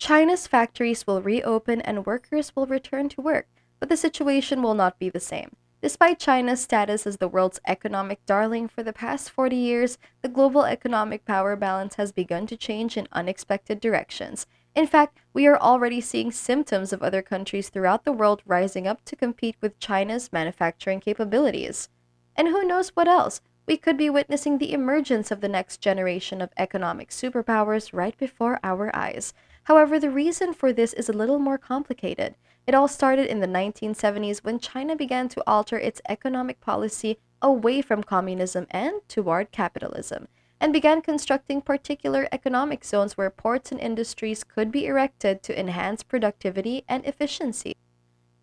China's factories will reopen and workers will return to work, but the situation will not be the same. Despite China's status as the world's economic darling for the past 40 years, the global economic power balance has begun to change in unexpected directions. In fact, we are already seeing symptoms of other countries throughout the world rising up to compete with China's manufacturing capabilities. And who knows what else? We could be witnessing the emergence of the next generation of economic superpowers right before our eyes. However, the reason for this is a little more complicated. It all started in the 1970s when China began to alter its economic policy away from communism and toward capitalism, and began constructing particular economic zones where ports and industries could be erected to enhance productivity and efficiency.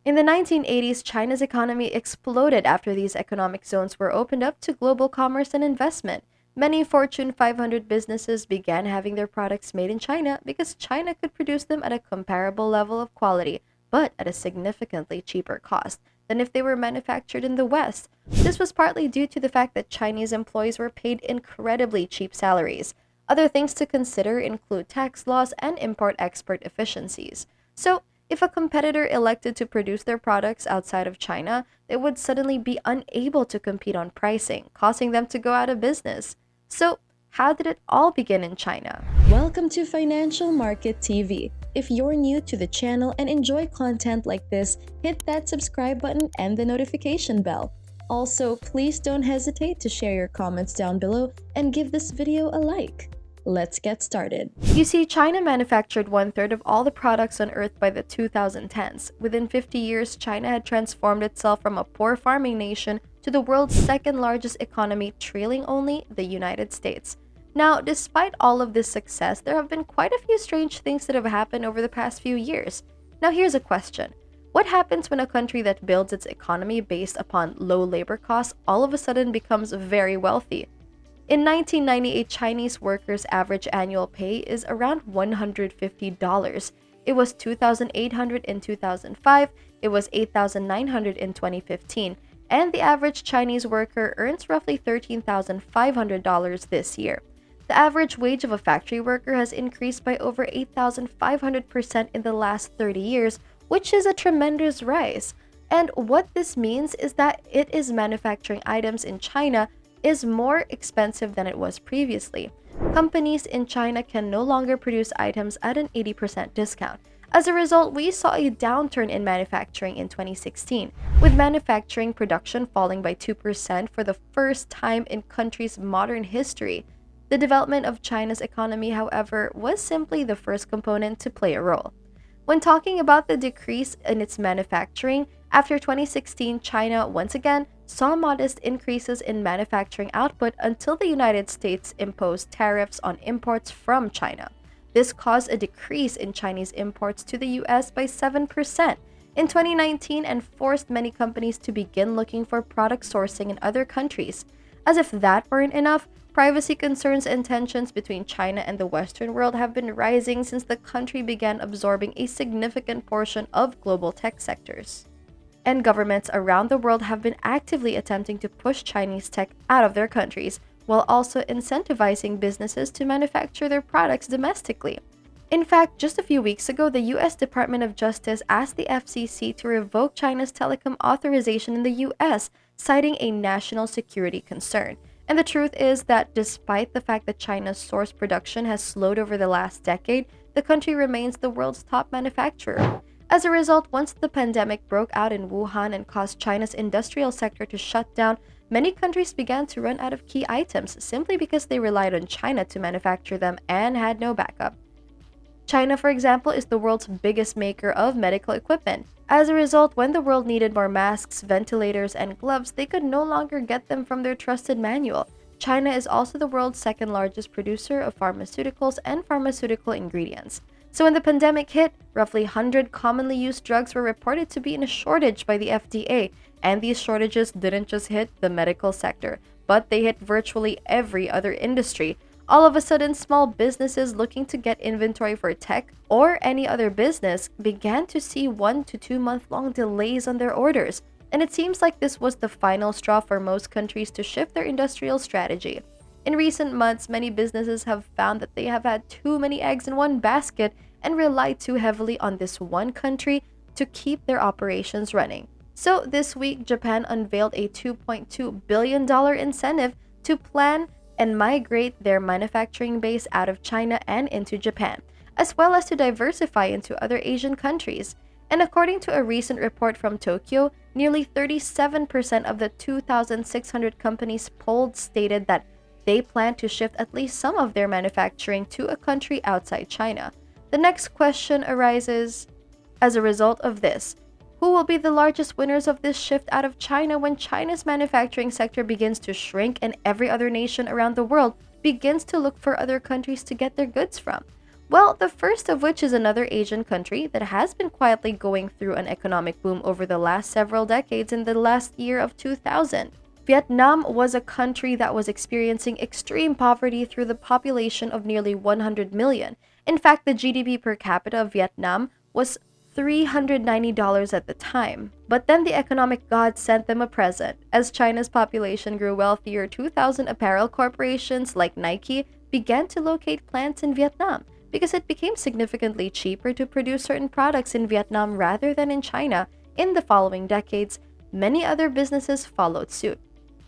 In the 1980s, China's economy exploded after these economic zones were opened up to global commerce and investment. Many Fortune 500 businesses began having their products made in China because China could produce them at a comparable level of quality, but at a significantly cheaper cost than if they were manufactured in the West. This was partly due to the fact that Chinese employees were paid incredibly cheap salaries. Other things to consider include tax laws and import-export efficiencies. So, if a competitor elected to produce their products outside of China, they would suddenly be unable to compete on pricing, causing them to go out of business. So, how did it all begin in China? Welcome to Financial Market TV. If you're new to the channel and enjoy content like this, hit that subscribe button and the notification bell. Also, please don't hesitate to share your comments down below and give this video a like. Let's get started. You see, China manufactured one-third of all the products on Earth by the 2010s. Within 50 years, China had transformed itself from a poor farming nation to the world's second largest economy, trailing only the United States. Now, despite all of this success, there have been quite a few strange things that have happened over the past few years. Now, here's a question. What happens when a country that builds its economy based upon low labor costs all of a sudden becomes very wealthy? In 1998, Chinese workers' average annual pay is around $150. It was $2,800 in 2005, it was $8,900 in 2015, and the average Chinese worker earns roughly $13,500 this year. The average wage of a factory worker has increased by over 8,500% in the last 30 years, which is a tremendous rise. And what this means is that it is manufacturing items in China is more expensive than it was previously. Companies in China can no longer produce items at an 80% discount. As a result, we saw a downturn in manufacturing in 2016, with manufacturing production falling by 2% for the first time in country's modern history. The development of China's economy, however, was simply the first component to play a role. When talking about the decrease in its manufacturing, after 2016, China once again saw modest increases in manufacturing output until the United States imposed tariffs on imports from China. This caused a decrease in Chinese imports to the US by 7% in 2019 and forced many companies to begin looking for product sourcing in other countries. As if that weren't enough, privacy concerns and tensions between China and the Western world have been rising since the country began absorbing a significant portion of global tech sectors. And governments around the world have been actively attempting to push Chinese tech out of their countries, while also incentivizing businesses to manufacture their products domestically. In fact, just a few weeks ago, the US Department of Justice asked the FCC to revoke China's telecom authorization in the US, citing a national security concern. And the truth is that despite the fact that China's source production has slowed over the last decade, the country remains the world's top manufacturer. As a result, once the pandemic broke out in Wuhan and caused China's industrial sector to shut down, many countries began to run out of key items simply because they relied on China to manufacture them and had no backup. China, for example, is the world's biggest maker of medical equipment. As a result, when the world needed more masks, ventilators, and gloves, they could no longer get them from their trusted manual. China is also the world's second largest producer of pharmaceuticals and pharmaceutical ingredients. So when the pandemic hit, roughly 100 commonly used drugs were reported to be in a shortage by the FDA, and these shortages didn't just hit the medical sector, but they hit virtually every other industry. All of a sudden, small businesses looking to get inventory for tech or any other business began to see 1 to 2 month long delays on their orders. And it seems like this was the final straw for most countries to shift their industrial strategy. In recent months, many businesses have found that they have had too many eggs in one basket and rely too heavily on this one country to keep their operations running. So this week, Japan unveiled a $2.2 billion incentive to plan and migrate their manufacturing base out of China and into Japan, as well as to diversify into other Asian countries. And according to a recent report from Tokyo, nearly 37% of the 2,600 companies polled stated that they plan to shift at least some of their manufacturing to a country outside China. The next question arises, as a result of this, who will be the largest winners of this shift out of China when China's manufacturing sector begins to shrink and every other nation around the world begins to look for other countries to get their goods from? Well, the first of which is another Asian country that has been quietly going through an economic boom over the last several decades in the last year of 2000. Vietnam was a country that was experiencing extreme poverty through the population of nearly 100 million. In fact, the GDP per capita of Vietnam was $390 at the time. But then the economic gods sent them a present. As China's population grew wealthier, 2,000 apparel corporations like Nike began to locate plants in Vietnam because it became significantly cheaper to produce certain products in Vietnam rather than in China. In the following decades, many other businesses followed suit.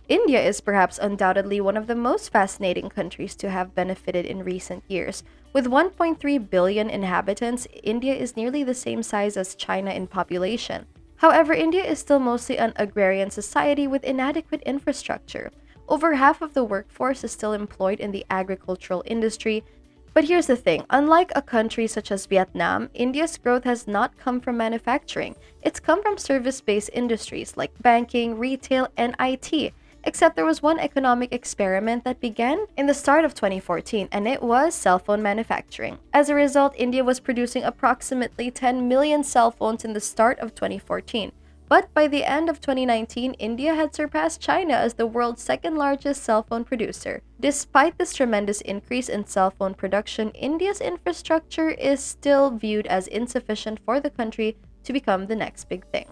India is perhaps undoubtedly one of the most fascinating countries to have benefited in recent years. With 1.3 billion inhabitants, India is nearly the same size as China in population. However, India is still mostly an agrarian society with inadequate infrastructure. Over half of the workforce is still employed in the agricultural industry. But here's the thing, unlike a country such as Vietnam, India's growth has not come from manufacturing. It's come from service-based industries like banking, retail, and IT. Except there was one economic experiment that began in the start of 2014, and it was cell phone manufacturing. As a result, India was producing approximately 10 million cell phones in the start of 2014. But by the end of 2019, India had surpassed China as the world's second largest cell phone producer. Despite this tremendous increase in cell phone production, India's infrastructure is still viewed as insufficient for the country to become the next big thing.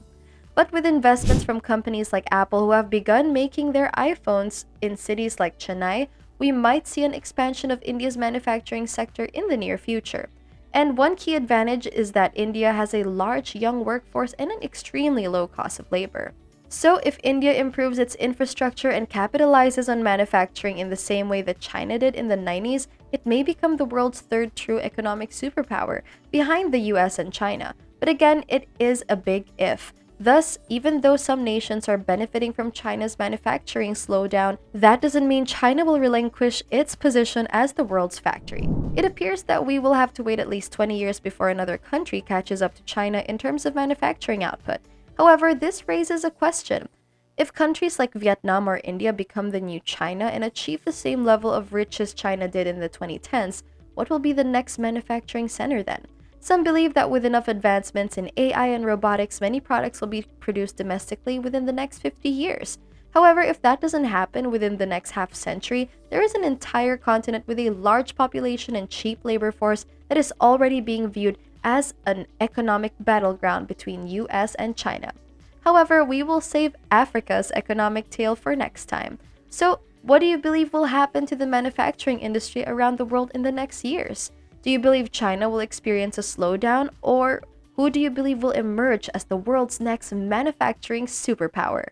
But with investments from companies like Apple who have begun making their iPhones in cities like Chennai, we might see an expansion of India's manufacturing sector in the near future. And one key advantage is that India has a large young workforce and an extremely low cost of labor. So if India improves its infrastructure and capitalizes on manufacturing in the same way that China did in the 90s, it may become the world's third true economic superpower, behind the US and China. But again, it is a big if. Thus, even though some nations are benefiting from China's manufacturing slowdown, that doesn't mean China will relinquish its position as the world's factory. It appears that we will have to wait at least 20 years before another country catches up to China in terms of manufacturing output. However, this raises a question. If countries like Vietnam or India become the new China and achieve the same level of riches China did in the 2010s, what will be the next manufacturing center then? Some believe that with enough advancements in AI and robotics, many products will be produced domestically within the next 50 years. However, if that doesn't happen within the next half century, there is an entire continent with a large population and cheap labor force that is already being viewed as an economic battleground between US and China. However, we will save Africa's economic tale for next time. So, what do you believe will happen to the manufacturing industry around the world in the next years? Do you believe China will experience a slowdown, or who do you believe will emerge as the world's next manufacturing superpower?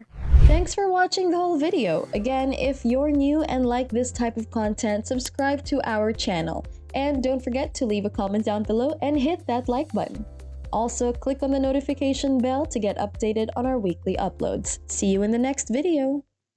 Thanks for watching the whole video. Again, if you're new and like this type of content, subscribe to our channel. And don't forget to leave a comment down below and hit that like button. Also, click on the notification bell to get updated on our weekly uploads. See you in the next video.